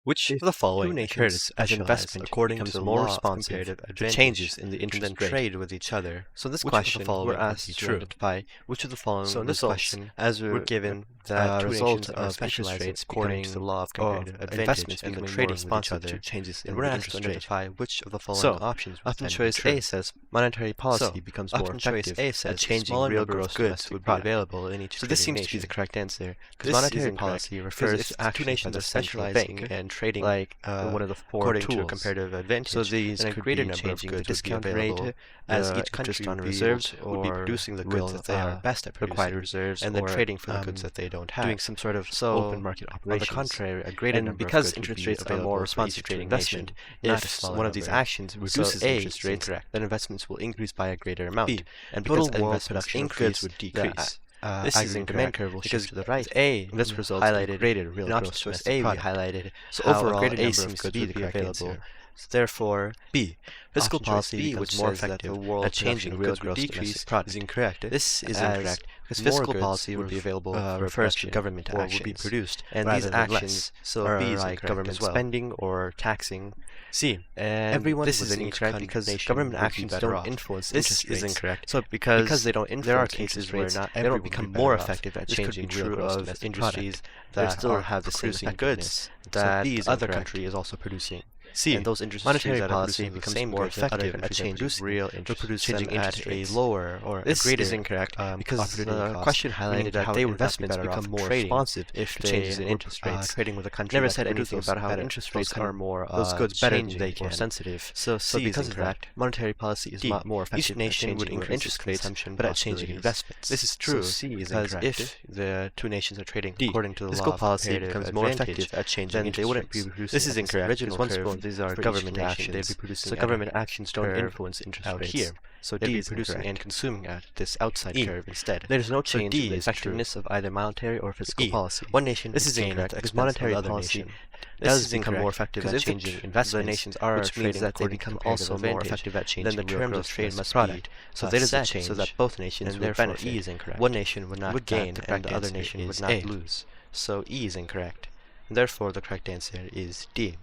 Which If of the two following nations occurs as investment according becomes to the more law of responsive comparative to advantage changes in the and interest then rate? trade with each other? So in this Which of the question, following we're would asked be to true? identify which of the following So in this results, question, as we're given that two result nations are of interest specializing rates according to the law of comparative advantage investments and then becoming trading more with each responsive other, to changes in and we're the asked to interest rate. identify which of the following So, options would often then be choice true. A says monetary policy becomes more Often choice effective A at says changing smaller real number of gross goods domestic would be product. available in each So this trading seems to be the nation. correct answer, because This monetary is incorrect, policy because refers if to two actions by nations the are central specializing bank and trading like one of the four according to a tools, comparative advantage, so these then a could greater be number of changing goods the would be discount available, rate, as the each country interest on would be reserves, would be or producing the with goods that they are best at required producing, reserves, and then or trading for the goods that they don't have, doing some sort of so open market operations. On the contrary, a greater And number because of goods interest would be rates are available more for responsive each to trading investment, nation, not a if smaller one of these number. actions So reduces A interest is rates, incorrect. then investments will increase by a greater amount. B, And because total world investments production of increase, goods would decrease. this is Aggregate demand incorrect, curve will because shift to the right. A And this results in highlighted greater real in option gross choice domestic A, we product. highlighted So how overall, a greater A number seems of to goods be would the be correct available. answer. So therefore, B, fiscal option choice policy B, becomes which more says that effective the world at changing production of real goods would gross decrease, domestic product. is incorrect. This is as incorrect, because more fiscal goods policy would be available for refers to production, government or actions, will be produced, and rather these than actions less. So are B is like incorrect government as well. spending or taxing. C, And everyone this is within each incorrect because nation government would be actions better don't off. influence This interest is rates. incorrect. So Because they don't there are influence cases interest where rates, not they everyone don't would be become better more off. effective at This could changing be real true gross of domestic industries product. that They still are have the same producing effectiveness goods that B is the other incorrect. country is also producing. C, And those industries monetary that are policy producing the becomes same more goods that other effective at countries are changing producing, real interest, changing interest at a rates. lower or This a greater is incorrect because opportunity the cost, question meaning highlighted that how they would investments become become more trading responsive if to they changes in were interest rates. trading with a country Never that said could anything produce about how better, interest those rates are more those goods better than changing they or can. sensitive. So So C is because of incorrect. that, monetary policy is D, not more effective each at nation would changing increase interest its rates, consumption but at changing possibilities. investments. This is true, So C is because incorrect. if the two nations are trading D, according to the fiscal law of policy comparative becomes more advantage, effective at changing then interest they wouldn't rates. be producing This is at this incorrect, original because once curve again, these are for government each nation, actions, they'd be producing so at government a actions don't curve influence interest out rates. here. So They'd D be is producing incorrect. and consuming at this outside curve instead. There's no So change D in the is effectiveness true. of either monetary or fiscal policy. One nation This is is gained incorrect, at the because expense monetary of the other policy nation. does This become more effective at changing investments, the nations are which means trading that they according to become comparative also more advantage, effective at then changing the real terms gross of trade domestic must product. be So there is a set change, so that both nations and would therefore benefit. E is incorrect. One nation would not would gain, gain, and the other answer nation would is not A. lose. So E is incorrect. Therefore, the correct answer is D.